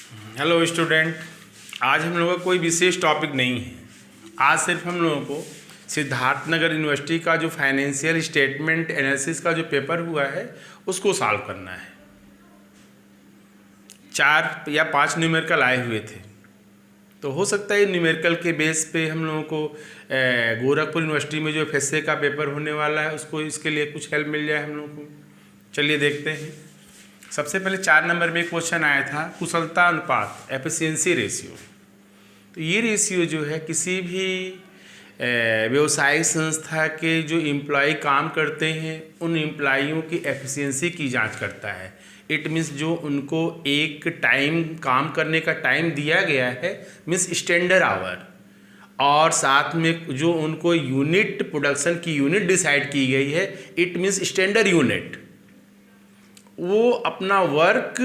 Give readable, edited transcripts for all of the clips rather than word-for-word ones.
Hello student, आज हम लोगों का कोई विशेष टॉपिक नहीं है। आज सिर्फ हम लोगों को सिद्धार्थनगर यूनिवर्सिटी का जो फाइनेंशियल स्टेटमेंट एनालिसिस का जो पेपर हुआ है उसको सॉल्व करना है। 4 या 5 न्यूमेरिकल आए हुए थे, तो हो सकता है न्यूमेरिकल के बेस पे हम लोगों को गोरखपुर यूनिवर्सिटी में जो FSA का पेपर होने वाला है उसको इसके लिए कुछ हेल्प मिल जाए हम लोगों को। चलिए देखते हैं। सबसे पहले 4 नंबर में एक क्वेश्चन आया था, कुशलता अनुपात, एफिशिएंसी रेशियो। तो ये रेशियो जो है किसी भी व्यवसायिक संस्था के जो एम्प्लॉय काम करते हैं उन एम्प्लॉइयों की एफिशिएंसी की जांच करता है। इट मीन्स जो उनको एक टाइम काम करने का टाइम दिया गया है मीन्स स्टैंडर्ड आवर, और साथ में जो उनको यूनिट प्रोडक्शन की यूनिट डिसाइड की गई है इट मीन्स स्टैंडर्ड यूनिट, वो अपना वर्क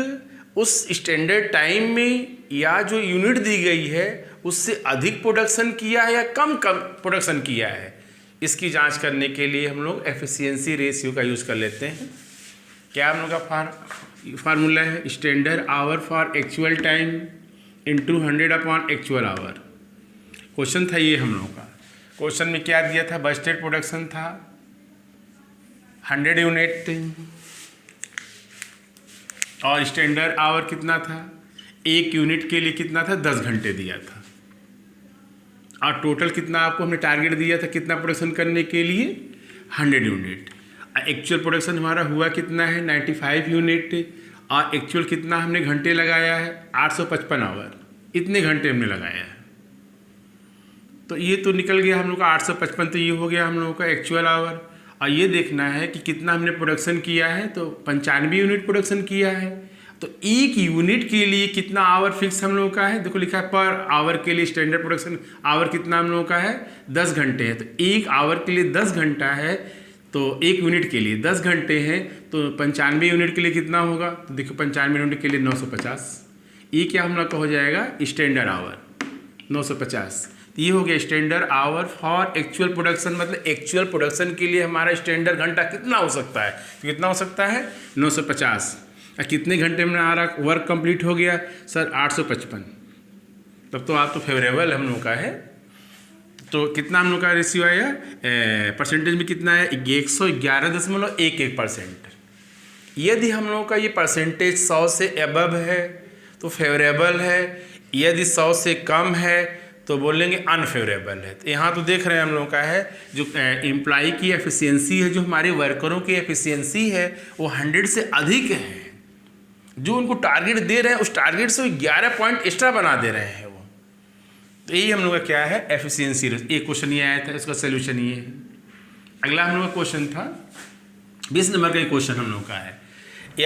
उस स्टैंडर्ड टाइम में या जो यूनिट दी गई है उससे अधिक प्रोडक्शन किया है या कम प्रोडक्शन किया है। इसकी जांच करने के लिए हम लोग एफिशिएंसी रेशियो का यूज़ कर लेते हैं। क्या हम लोग का फार्मूला है, standard hour for actual time into 100 upon actual our. Question था ये हम लोग का। क्वेश्चन में क्या दिया था, बजटेड प्रोडक्शन था 100 यूनिट और स्टैंडर्ड आवर कितना था, एक यूनिट के लिए कितना था, 10 घंटे दिया था। और टोटल कितना आपको हमने टारगेट दिया था कितना प्रोडक्शन करने के लिए, 100 यूनिट। एक्चुअल प्रोडक्शन हमारा हुआ कितना है, 95 यूनिट, और एक्चुअल कितना हमने घंटे लगाया है, 855 आवर। इतने घंटे हमने लगाया है। तो ये तो निकल गया हम लोग का 855, तो ये हो गया हम लोगों का एक्चुअल आवर। और ये देखना है कि कितना हमने प्रोडक्शन किया है, तो 95 यूनिट प्रोडक्शन किया है। तो एक यूनिट के लिए कितना आवर फिक्स हम लोगों का है, देखो लिखा है पर आवर के लिए स्टैंडर्ड प्रोडक्शन आवर कितना हम लोगों का है, 10 घंटे है। तो एक आवर के लिए 10 घंटा है, तो एक यूनिट के लिए 10 घंटे हैं, तो 95 यूनिट के लिए कितना होगा, तो देखो 95 यूनिट के लिए 950। ये क्या हम लोग का हो जाएगा, स्टैंडर्ड आवर 950। तो ये हो गया standard hour for actual production, मतलब एक्चुअल प्रोडक्शन के लिए हमारा स्टैंडर्ड घंटा कितना हो सकता है, तो कितना हो सकता है 950। और कितने घंटे में हमारा वर्क कंप्लीट हो गया सर, 855। तब तो आप तो फेवरेबल हम लोग का है। तो कितना हम लोग का रेशियो आया, परसेंटेज में कितना है, 111.11%। यदि हम लोग का ये परसेंटेज 100 से अबव है तो फेवरेबल है, यदि 100 से कम है तो बोलेंगे अनफेवरेबल है। तो यहाँ तो देख रहे हैं हम लोग का है जो एम्प्लॉई की एफिशिएंसी है, जो हमारे वर्करों की एफिशिएंसी है वो 100 से अधिक है। जो उनको टारगेट दे रहे हैं उस टारगेट से 11 पॉइंट एक्स्ट्रा बना दे रहे हैं वो। तो यही हम लोग का क्या है, एफिशिएंसी। एक क्वेश्चन ये आया था, इसका सोल्यूशन ये है। अगला हम लोग का क्वेश्चन था 20 नंबर का क्वेश्चन हम लोग का है।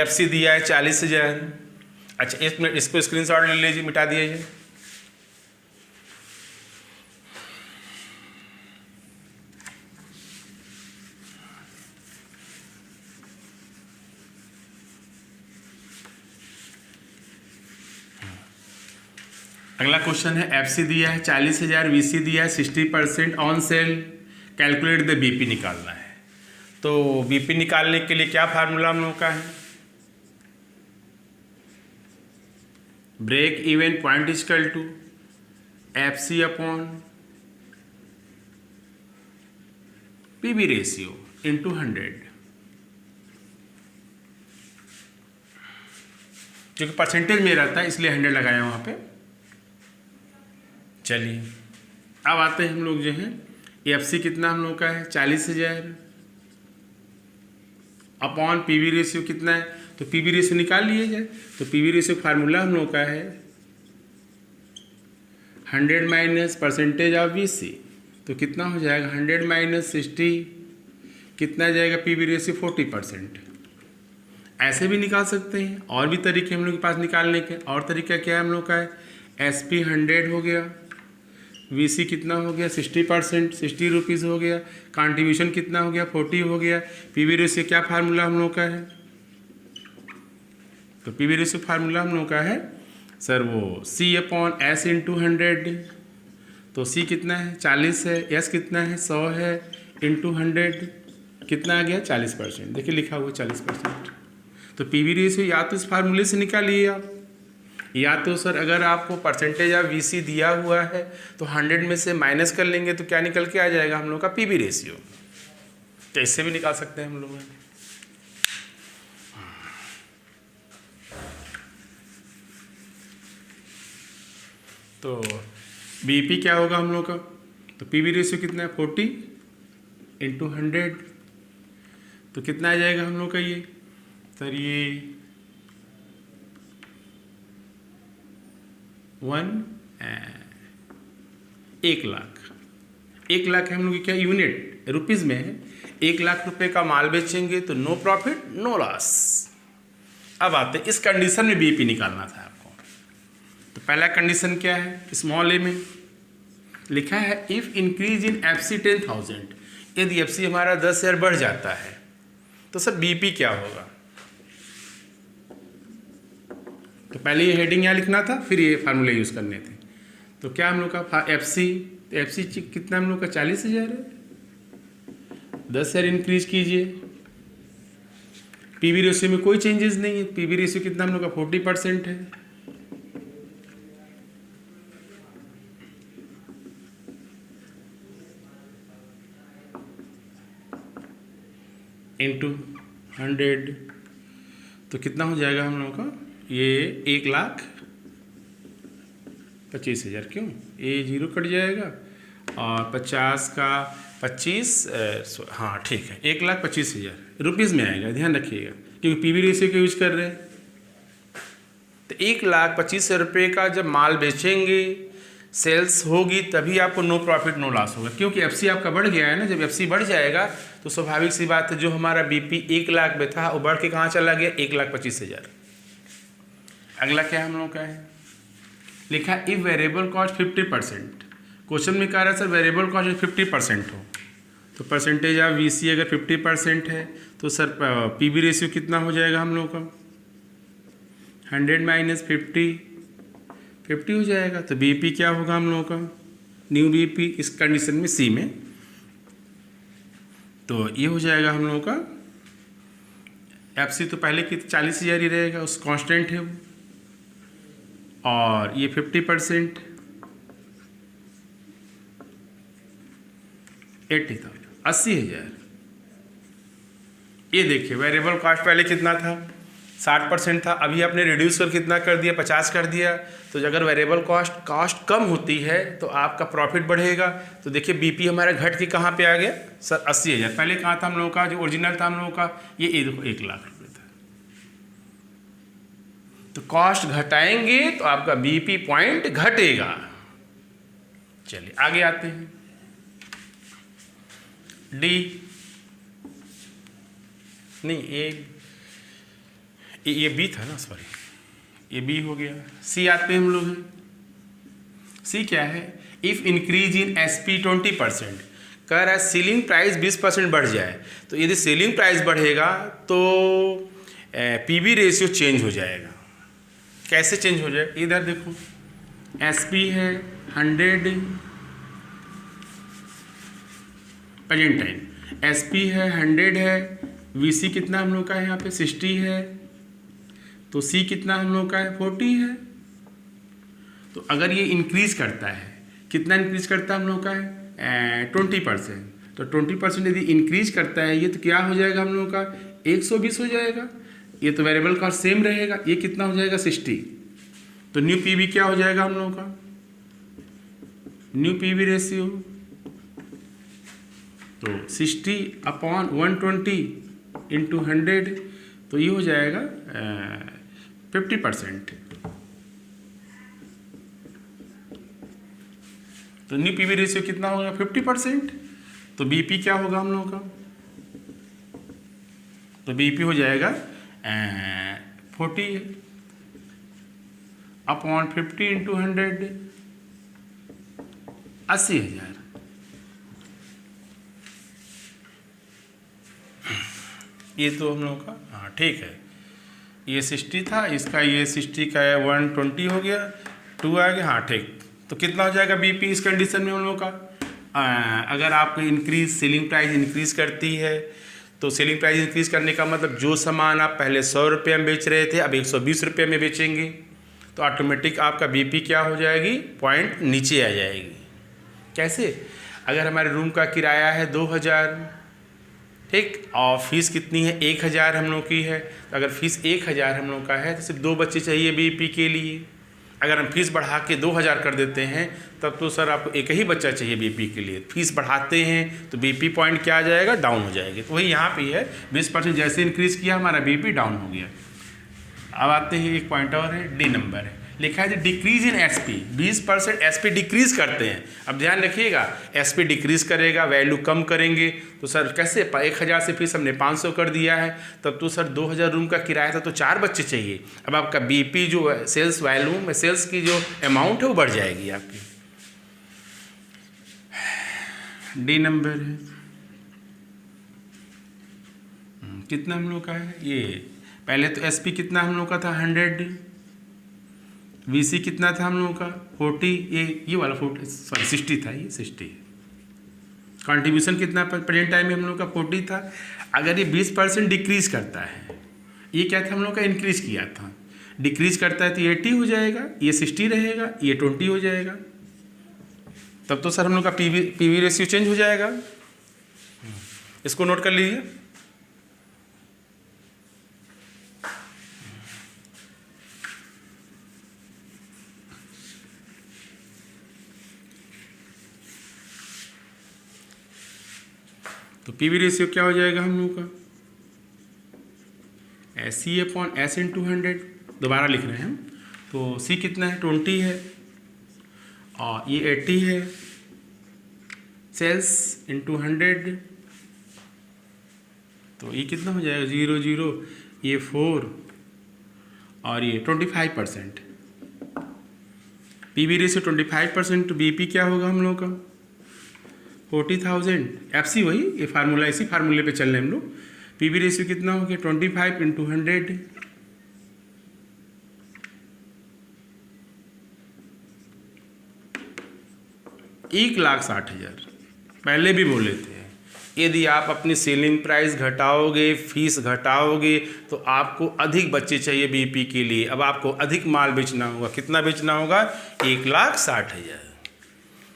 FC दिया है 40,000। अच्छा, इसको स्क्रीनशॉट ले लीजिए, मिटा दीजिए। अगला क्वेश्चन है, FC दिया है 40,000, VC दिया है 60% on sale, calculate the BP निकालना है। तो BP निकालने के लिए क्या फार्मूला हम लोग का है, break even point equal to FC upon PV ratio into 100। जो कि परसेंटेज में रहता है इसलिए 100 लगाया वहाँ पे। चलिए अब आते हैं हम लोग जो है, FC कितना हम लोग का है 40,000 अपॉन PV रेशियो कितना है, तो PV रेशियो निकाल लिए जाए। तो PV रेशियो फार्मूला हम लोग का है 100 माइनस परसेंटेज ऑफ VC, तो कितना हो जाएगा 100 माइनस 60, कितना जाएगा PV रेशियो 40%। ऐसे भी निकाल सकते हैं, और भी तरीके हम लोग के पास निकालने के। और तरीका क्या है हम लोग का है, SP 100 हो गया, VC कितना हो गया 60%, 60 रुपीज़ हो गया, कंट्रीब्यूशन कितना हो गया 40 हो गया। PV रेशियो क्या फार्मूला हम लोग का है, तो PV रेशियो फार्मूला हम लोग का है सर वो C अपॉन S इंटू 100। तो C कितना है 40 है, S कितना है 100 है, इंटू 100 कितना आ गया 40%। देखिए लिखा हुआ 40%। तो PV रेशियो या तो इस फार्मूले से निकालिए आप, या तो सर अगर आपको परसेंटेज ऑफ वीसी दिया हुआ है तो 100 में से माइनस कर लेंगे तो क्या निकल के आ जाएगा हम लोग का पीवी रेशियो। तो इससे भी निकाल सकते हैं हम लोग। तो बीपी क्या होगा हम लोग का, तो पीवी रेशियो कितना है 40 इंटू 100, तो कितना आ जाएगा हम लोग का ये सर, ये 1 लाख। 1 लाख है हम लोग की क्या यूनिट रुपीज़ में है। 1 लाख रुपए का माल बेचेंगे तो नो प्रॉफिट नो लॉस। अब आते हैं इस कंडीशन में बीपी निकालना था आपको। तो पहला कंडीशन क्या है, स्मॉल ए में लिखा है इफ़ इंक्रीज इन एफसी 10,000, यदि एफसी हमारा 10,000 बढ़ जाता है तो सर बीपी क्या होगा। तो पहले ये हेडिंग यहाँ लिखना था, फिर ये फार्मूले यूज़ करने थे। तो क्या हम लोग का एफसी, तो एफसी कितना हम लोग का 40,000 है, 10,000 इंक्रीज कीजिए। पीवी रेशियो में कोई चेंजेस नहीं है, पीवी रेशियो कितना हम लोग का 40% है। इंटू 100, तो कितना हो जाएगा हम लोगों का ये 1,25,000। क्यों, ये 0 कट जाएगा और 50 का 25, हाँ ठीक है, 1,25,000 रुपीज़ में आएगा, ध्यान रखिएगा क्योंकि पीवी रेशियो का यूज कर रहे हैं। तो 1,25,000 रुपये का जब माल बेचेंगे, सेल्स होगी, तभी आपको नो प्रॉफिट नो लॉस होगा, क्योंकि एफसी आपका बढ़ गया है ना। जब एफसी बढ़ जाएगा तो स्वाभाविक सी बात है, जो हमारा बीपी 1 लाख में था वो बढ़ के कहाँ चला गया 1,25,000। अगला क्या हम लोग का है, लिखा इफ वेरिएबल कॉस्ट 50%। क्वेश्चन में कह रहा है सर वेरिएबल कॉस्ट 50% हो, तो परसेंटेज ऑफ वीसी अगर 50% है तो सर पीवी रेशियो कितना हो जाएगा हम लोग का 100 माइनस 50 हो जाएगा। तो बीपी क्या होगा हम लोगों का, न्यू बीपी इस कंडीशन में सी में, तो ये हो जाएगा हम लोगों का एफसी तो पहले की 40,000 ही रहेगा, उस कांस्टेंट है वो, और ये 50% 80,000। ये देखिए वेरिएबल कॉस्ट पहले कितना था 60% था, अभी आपने रिड्यूस कर कितना कर दिया 50 कर दिया। तो अगर वेरिएबल कॉस्ट कम होती है तो आपका प्रॉफिट बढ़ेगा। तो देखिए बीपी हमारा घट के कहाँ पे आ गया सर 80,000। पहले कहाँ था हम लोगों का, जो ओरिजिनल था हम लोगों का ये देखो 1 लाख रुपये था। तो कॉस्ट घटाएंगे तो आपका बीपी पॉइंट घटेगा। चलिए आगे आते हैं, डी नहीं ये बी था ना, सॉरी ये बी हो गया। सी आते हैं हम लोग हैं। सी क्या है, इफ इंक्रीज इन एसपी 20%, कह रहा है सीलिंग प्राइस 20% बढ़ जाए। तो यदि सीलिंग प्राइस बढ़ेगा तो पीवी रेशियो चेंज हो जाएगा। कैसे चेंज हो जाए, इधर देखो एसपी है 100 प्रेजेंट टाइम, एसपी है 100 है, वीसी कितना हम लोग का है यहाँ पे 60 है, तो सी कितना हम लोग का है 40 है। तो अगर ये इंक्रीज करता है, कितना इंक्रीज करता है हम लोग का है 20%, तो 20% यदि इंक्रीज करता है ये, तो क्या हो जाएगा हम लोग का 120 हो जाएगा। ये तो वेरिएबल कॉस्ट सेम रहेगा, ये कितना हो जाएगा 60। तो न्यू पीवी क्या हो जाएगा हम लोगों का, न्यू पीवी रेशियो तो 60/120 इंटू 100, तो ये हो जाएगा 50%। तो न्यू पीवी रेशियो कितना होगा 50%। तो बीपी क्या होगा हम लोगों का, तो बीपी हो जाएगा 40/50 इंटू 100 80,000। ये तो हम लोगों का हाँ ठीक है, ये 60 था, इसका ये 60 का 120 हो गया, 2 आ गया, हाँ ठीक। तो कितना हो जाएगा बीपी इस कंडीशन में हम लोगों का, अगर आपको इंक्रीज सेलिंग प्राइस इंक्रीज करती है, तो सेलिंग प्राइस इंक्रीज करने का मतलब जो सामान आप पहले 100 रुपये में बेच रहे थे अब 120 रुपये में बेचेंगे, तो ऑटोमेटिक आपका बीपी क्या हो जाएगी, पॉइंट नीचे आ जाएगी। कैसे? अगर हमारे रूम का किराया है 2000, ठीक, और फीस कितनी है 1000 हम लोग की है, तो अगर फीस 1000 हम लोग का है तो सिर्फ 2 बच्चे चाहिए बीपी के लिए। अगर हम फीस बढ़ा के 2000 कर देते हैं तब तो सर आपको एक ही बच्चा चाहिए बीपी के लिए। फीस बढ़ाते हैं तो बीपी पॉइंट क्या आ जाएगा, डाउन हो जाएगी। तो वही यहाँ पे है 20% जैसे इंक्रीज़ किया हमारा बीपी डाउन हो गया। अब आते हैं एक पॉइंट और है, डी नंबर है, लिखा है decrease in SP. 20% SP decrease करते हैं। अब ध्यान रखिएगा, एसपी डिक्रीज करेगा, वैल्यू कम करेंगे तो सर कैसे 1000 से फीस हमने 500 कर दिया है, तब तो सर 2000 रूम का किराया था तो 4 बच्चे चाहिए। अब आपका बीपी जो सेल्स वैल्यू में सेल्स की जो अमाउंट है वो बढ़ जाएगी आपकी। डी नंबर है कितना हम लोग का है, ये पहले तो एसपी कितना हम लोग का था 100, वीसी कितना था हम लोगों का 40, ये वाला 40 सॉरी 60 था, ये 60। कंट्रीब्यूशन कितना प्रेजेंट टाइम में हम लोग का 40 था। अगर ये 20% डिक्रीज करता है, ये क्या था हम लोग का इंक्रीज किया था, डिक्रीज करता है तो 80 हो जाएगा, ये 60 रहेगा, ये 20 हो जाएगा। तब तो सर हम लोग का पीवी रेशियो चेंज हो जाएगा। इसको नोट कर लीजिए। तो पीवी रेशियो क्या हो जाएगा हम लोगों का, सी अपॉन एस इन 200। दोबारा लिख रहे हैं हम, तो सी कितना है 20 है और ये 80 है, सेल्स इन 200, तो ये कितना हो जाएगा 0 0, ये 4 और ये 25%। पीवी रेशियो 25%, तो बीपी क्या होगा हम लोग का 40,000। एफसी वही, ये फार्मूला इसी फार्मूले पे चल रहे हैं हम लोग। पीवी रेशियो कितना हो गया 25 × 100, एक 1,60,000। पहले भी बोले थे यदि आप अपनी सेलिंग प्राइस घटाओगे, फीस घटाओगे तो आपको अधिक बच्चे चाहिए बीपी के लिए। अब आपको अधिक माल बेचना होगा, कितना बेचना होगा 1,60,000।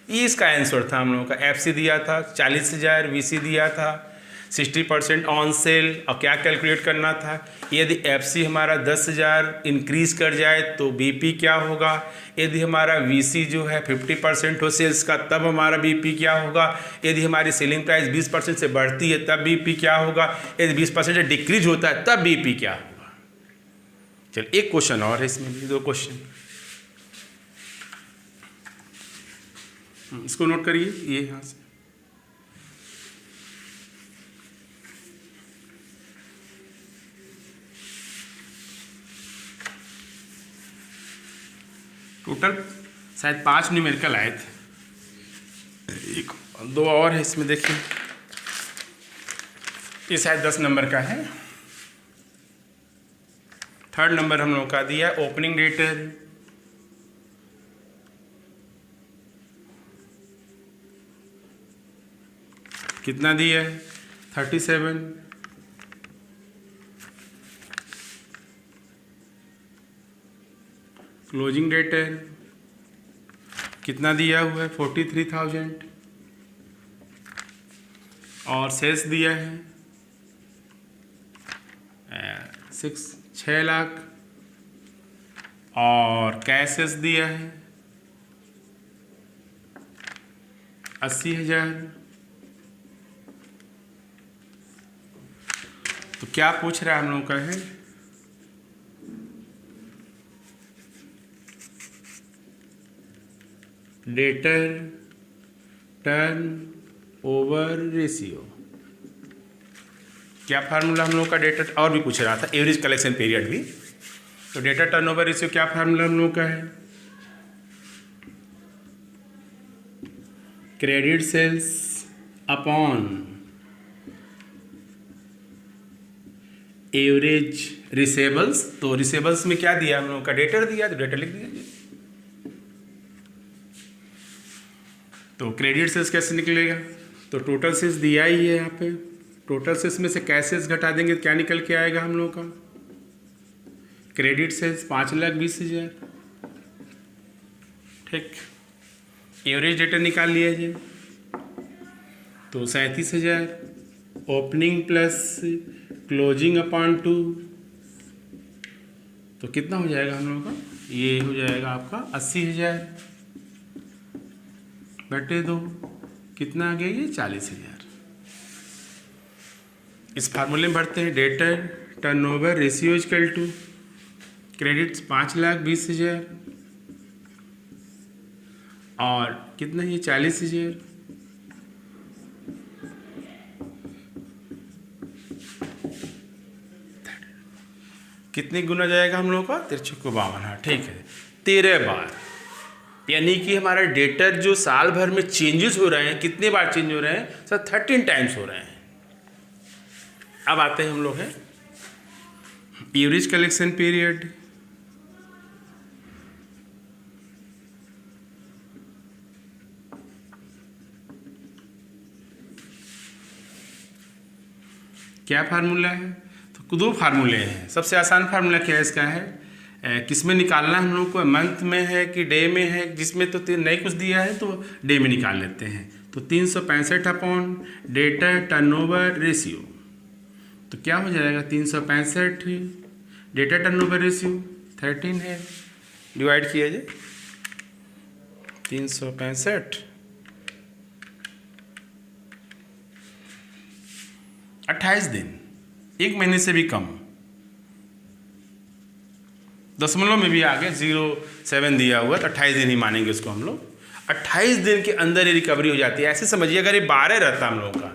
ये इसका आंसर था हम लोगों का। एफसी दिया था 40,000, वीसी दिया था 60% ऑन सेल। और क्या कैलकुलेट करना था, यदि एफसी हमारा 10,000 इंक्रीज कर जाए तो बीपी क्या होगा, यदि हमारा वीसी जो है 50% हो सेल्स का तब हमारा बीपी क्या होगा, यदि हमारी सेलिंग प्राइस 20% से बढ़ती है तब बीपी क्या होगा, यदि 20% से डिक्रीज होता है तब बीपी क्या होगा। चलिए एक क्वेश्चन और है इसमें भी, 2 क्वेश्चन, इसको नोट करिए। ये यहाँ से टोटल शायद 5 न्यूमेरिकल आए थे, 2 और है इसमें देखिए। ये शायद 10 नंबर का है। 3rd नंबर हम लोग का दिया ओपनिंग डेटर, कितना दिया है 37। क्लोजिंग डेटर कितना दिया हुआ है 43,000 और सेल्स दिया है 6 लाख और कैशेस दिया है 80,000। तो क्या पूछ रहा है हम लोग का है डेटर टर्न ओवर रेशियो। क्या फार्मूला हम लोग का डेटर, और भी पूछ रहा था एवरेज कलेक्शन पीरियड भी। तो डेटर टर्न ओवर रेशियो क्या फार्मूला हम लोग का है, credit sales upon average receivables. तो रिसेबल्स में क्या दिया हम लोग का डेटर दिया, तो डेटर लिख दिया। तो क्रेडिट सेल्स कैसे निकलेगा, तो टोटल सेल्स दिया ही है यहाँ पे, टोटल सेल्स में से कैशेस घटा देंगे तो क्या निकल के आएगा हम लोग का, क्रेडिट सेल्स 5,20,000 ठीक, एवरेज डेटा निकाल लिया जाए तो 37,000 ओपनिंग प्लस क्लोजिंग अपॉन 2, तो कितना हो जाएगा हम लोगों का, ये हो जाएगा आपका 80,000 बटे 2, कितना आ गया ये 40,000। इस फार्मूले में भरते हैं, debtor turnover ratio equal to credits 5,20,000 और कितना ये 40,000, कितने गुना जाएगा हम लोग का 5352। हाँ ठीक है, 13 बार, यानी कि हमारा डेटर जो साल भर में चेंजेस हो रहे हैं, कितने बार चेंज हो रहे हैं सर, 13 टाइम्स हो रहे हैं। अब आते हैं हम लोग हैं एवरेज कलेक्शन पीरियड। क्या फार्मूला है, तो दो फार्मूले हैं। सबसे आसान फार्मूला क्या इसका है, किस में निकालना हम लोग को, मंथ में है कि डे में है, जिसमें तो नहीं कुछ दिया है तो डे में निकाल लेते हैं। तो 365 अपॉन डेटर टर्नओवर रेशियो, तो क्या हो जाएगा 365 डेटा टर्नओवर रेशियो 13 है, डिवाइड किया जाए 365 28 दिन, एक महीने से भी कम, दशमलव में भी आगे 0.7 दिया हुआ, तो 28 दिन ही मानेंगे उसको हम लोग। 28 दिन के अंदर ये रिकवरी हो जाती है। ऐसे समझिए अगर ये 12 रहता हम लोगों का,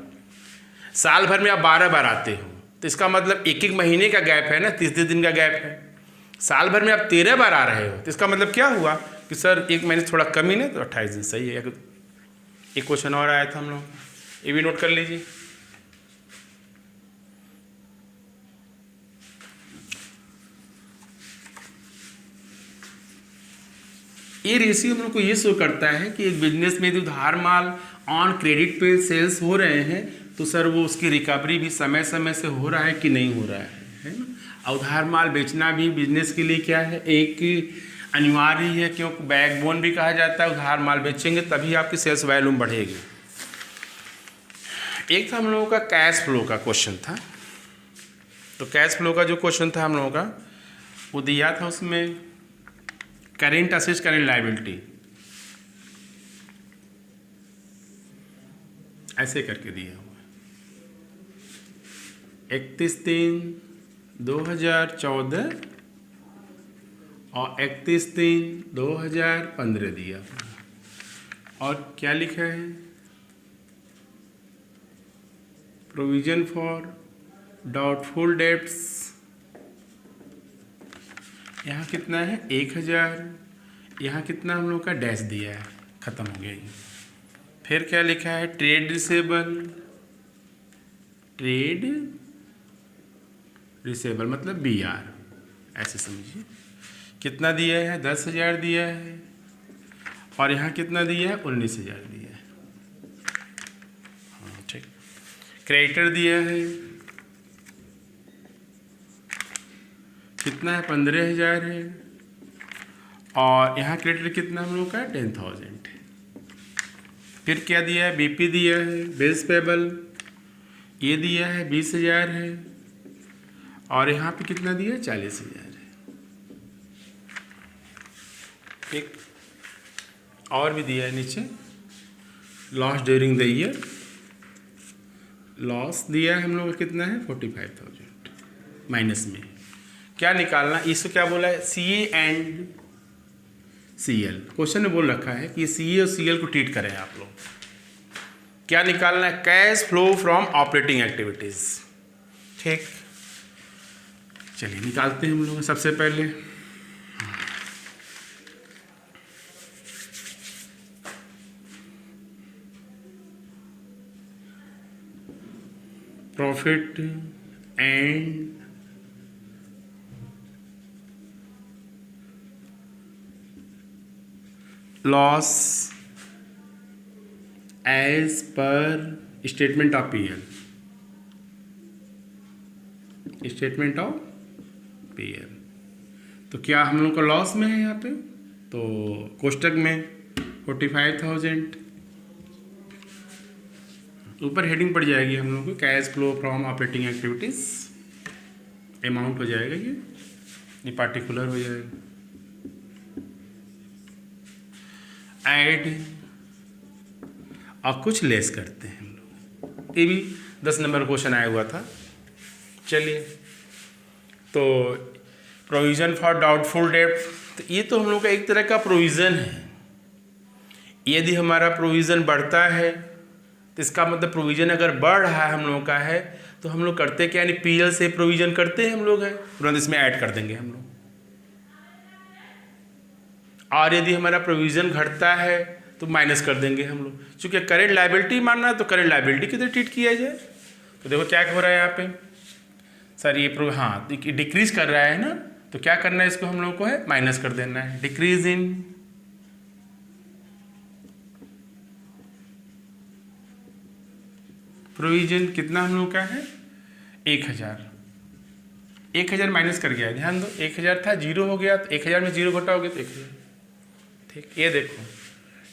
साल भर में आप 12 बार आते हो, तो इसका मतलब एक एक महीने का गैप है ना, 30 दिन का गैप है। साल भर में आप 13 बार आ रहे हो, तो इसका मतलब क्या हुआ कि सर एक महीने थोड़ा कम ही ना, तो 28 दिन सही है। एक क्वेश्चन और आया था हम लोगों का, ये भी नोट कर लीजिए। ये रेशियो हम लोग को ये शो करता है कि एक बिजनेस में यदि उधार माल ऑन क्रेडिट पे सेल्स हो रहे हैं, तो सर वो उसकी रिकवरी भी समय समय से हो रहा है कि नहीं हो रहा है ना। उधार माल बेचना भी बिजनेस के लिए क्या है, एक अनिवार्य है, क्योंकि बैकबोन भी कहा जाता है। उधार माल बेचेंगे तभी आपकी सेल्स वॉल्यूम बढ़ेगी। एक था हम लोगों का कैश फ्लो का क्वेश्चन था, तो कैश फ्लो का जो क्वेश्चन था हम लोगों का वो दिया था, उसमें करेंट असेट्स करेंट लायबिलिटी ऐसे करके दिया हुआ है। 31/3/2014 और 31/3/2015 दिया हुआ। और क्या लिखा है, प्रोविजन फॉर डाउटफुल डेट्स, यहाँ कितना है 1,000, यहाँ कितना हम लोग का डैश दिया है, ख़त्म हो गया ये। फिर क्या लिखा है, ट्रेड रिसेबल मतलब BR, ऐसे समझिए। कितना दिया है 10,000 दिया है, और यहाँ कितना दिया है 19,000 दिया है। हाँ ठीक। क्रेडिटर दिया है कितना है 15,000 है, और यहाँ क्रेडिटर कितना हम लोग का 10,000 है। फिर क्या दिया है, BP दिया है, बिल्स पेबल ये दिया है 20,000 है, और यहाँ पे कितना दिया है 40,000 है। एक और भी दिया है नीचे, loss during the year, loss दिया है हम लोग का कितना है 45,000 माइनस में। क्या निकालना, इसको क्या बोला है CA एंड CL, क्वेश्चन में बोल रखा है कि CA और CL को ट्रीट करें आप लोग। क्या निकालना है, cash flow from operating activities. ठीक, चलिए निकालते हैं हम लोग। सबसे पहले profit and loss as per statement of PL, statement of PL। तो क्या हम लोग का लॉस में है यहाँ पे, तो कोष्टक में 45,000 ऊपर हेडिंग पड़ जाएगी हम लोग को cash flow from operating activities, amount हो जाएगा ये पार्टिकुलर हो जाएगा। ऐड और कुछ लेस करते हैं हम लोग, ये भी 10 नंबर क्वेश्चन आया हुआ था। चलिए, तो प्रोविज़न फॉर डाउटफुल डेट, तो ये तो हम लोग का एक तरह का प्रोविज़न है। यदि हमारा प्रोविज़न बढ़ता है तो इसका मतलब प्रोविज़न अगर बढ़ रहा है हम लोग का है तो हम लोग करते क्या, यानी पीएल से प्रोविज़न करते हैं हम लोग, है तुरंत इसमें ऐड कर देंगे हम लोग। और यदि हमारा प्रोविज़न घटता है तो माइनस कर देंगे हम लोग। चूँकि करेंट लायबिलिटी मानना है तो करेंट लायबिलिटी की तरह ट्रीट किया जाए। तो देखो क्या हो रहा है यहाँ पे, सर ये हाँ डिक्रीज कर रहा है ना, तो क्या करना है इसको हम लोग को है माइनस कर देना है। डिक्रीज इन प्रोविजन कितना हम लोग का है 1000 माइनस कर गया है, ध्यान दो 1000 था 0 हो गया, तो 1000 में 0 घटा हो गया तो 1000। ठीक, ये देखो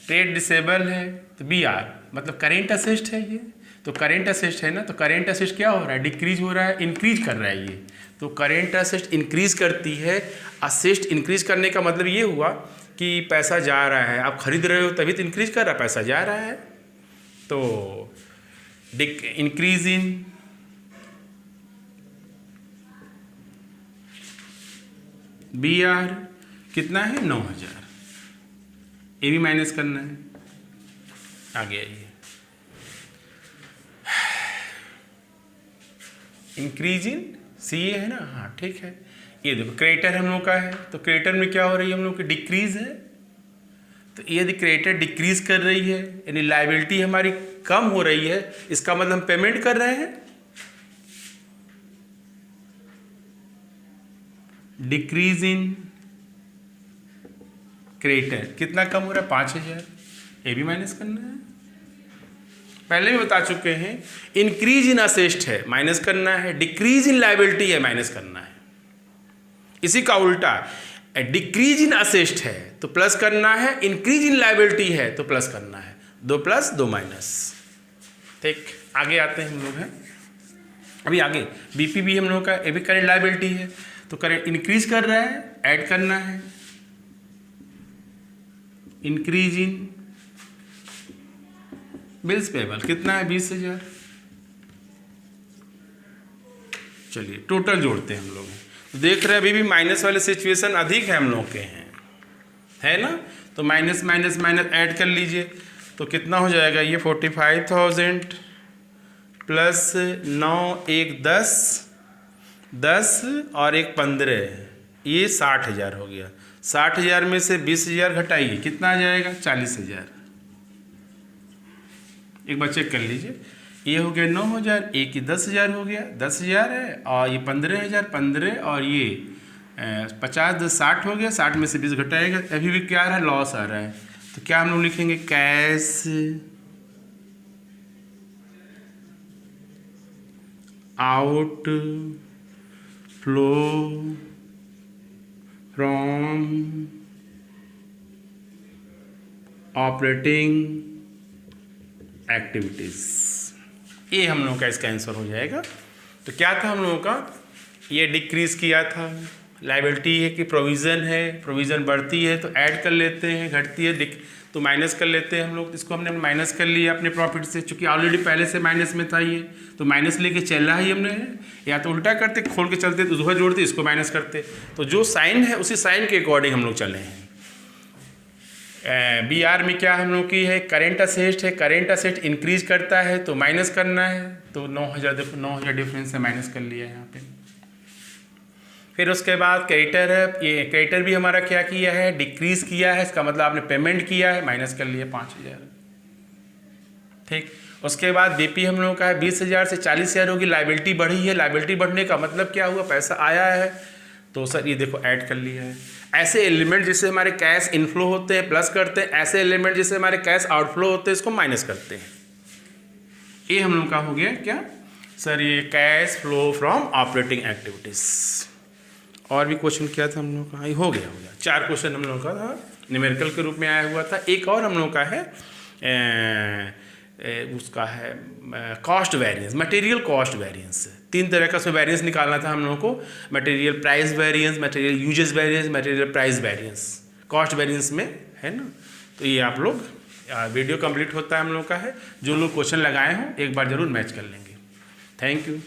ट्रेड डिसेबल है तो BR मतलब करेंट असेस्ट है ये, तो करेंट असेस्ट है ना, तो करेंट असेस्ट क्या हो रहा है, डिक्रीज हो रहा है, इंक्रीज कर रहा है ये। तो करेंट असेस्ट इंक्रीज करती है, असेस्ट इंक्रीज करने का मतलब ये हुआ कि पैसा जा रहा है, आप खरीद रहे हो तभी तो इंक्रीज कर रहा है, पैसा जा रहा है। तो इंक्रीज इन BR कितना है 9000, ये भी माइनस करना है। आगे आइए, इंक्रीज इन CA है ना, हाँ ठीक है। ये देखो क्रेडिटर हम लोग का है, तो क्रेडिटर में क्या हो रही है हम लोग की डिक्रीज है, तो यदि क्रेडिटर डिक्रीज कर रही है यानी लायबिलिटी हमारी कम हो रही है, इसका मतलब हम पेमेंट कर रहे हैं। डिक्रीज इन क्रेडिटर कितना कम हो रहा है 5000, ये भी माइनस करना है। पहले भी बता चुके हैं, इंक्रीज इन असेस्ट है माइनस करना है, डिक्रीज इन लायबिलिटी है माइनस करना है। इसी का उल्टा डिक्रीज इन असेस्ट है तो प्लस करना है, इंक्रीज इन लायबिलिटी है तो प्लस करना है, 2 प्लस 2 माइनस। ठीक, आगे आते हैं हम लोग हैं। अभी आगे BPB हम लोग का ये भी करेंट लायबिलिटी है, तो करेंट इंक्रीज कर रहा है, ऐड करना है इंक्रीज इन बिल्स पेबल कितना है 20000। चलिए टोटल जोड़ते हैं हम लोग, तो देख रहे हैं अभी भी माइनस वाले सिचुएशन अधिक है हम लोग के हैं, है ना, तो माइनस माइनस माइनस ऐड कर लीजिए, तो कितना हो जाएगा ये 45,000 प्लस 9 1 10 और 1 15, ये 60,000 हो गया। 60,000 में से 20,000 घटाइए, कितना आ जाएगा 40,000। एक बार चेक कर लीजिए, ये हो गया 9,000, एक ही 10,000 हो गया, 10,000 है, और ये 15,000 15 और ये 50 10 60 हो गया, 60 में से 20 घटाएगा, अभी भी क्या आ रहा है लॉस आ रहा है। तो क्या हम लोग लिखेंगे cash out flow from operating activities, ये हम लोगों का इसका आंसर हो जाएगा। तो क्या था हम लोगों का, ये डिक्रीज किया था, लायबिलिटी है कि प्रोविज़न है, प्रोविज़न बढ़ती है तो ऐड कर लेते हैं, घटती है तो माइनस कर लेते हैं हम लोग। इसको हमने माइनस कर लिया अपने प्रॉफिट से, चूँकि ऑलरेडी पहले से माइनस में था ये, तो माइनस लेके चल रहा ही हमने, या तो उल्टा करते खोल के चलते तो उसको जोड़ते इसको माइनस करते, तो जो साइन है उसी साइन के अकॉर्डिंग हम लोग चले हैं। BR में क्या हम लोग की है करेंट असेस्ट है, करेंट असेस्ट इंक्रीज करता है तो माइनस करना है, तो 9,000 देखो 9,000 डिफरेंस से माइनस कर लिया है यहाँ पे। फिर उसके बाद क्रेडिटर है, ये क्रेडिटर भी हमारा क्या किया है डिक्रीज किया है, इसका मतलब आपने पेमेंट किया है, माइनस कर लिया 5,000। ठीक, उसके बाद BP हम लोगों का है 20,000 से 40,000 होगी, लायबिलिटी बढ़ी है, लायबिलिटी बढ़ने का मतलब क्या हुआ पैसा आया है, तो सर ये देखो ऐड कर लिया है। ऐसे एलिमेंट जिससे हमारे कैश इनफ्लो होते हैं प्लस करते हैं, ऐसे एलिमेंट जिससे हमारे कैश आउटफ्लो होते हैं इसको माइनस करते हैं। ये हम लोग का हो गया क्या सर, ये cash flow from operating activities. और भी क्वेश्चन क्या था हम लोग का, ये हो गया 4 क्वेश्चन हम लोग का था न्यूमेरिकल के रूप में आया हुआ था। एक और हम लोगों का है उसका है cost variance, material cost variance. 3 तरह का उसमें वेरिएंस निकालना था हम लोगों को, material price variance, material usages variance, material price variance, cost variance में है ना। तो ये आप लोग वीडियो कंप्लीट होता है हम लोग का है, जो लोग क्वेश्चन लगाए हों एक बार जरूर मैच कर लेंगे। Thank you.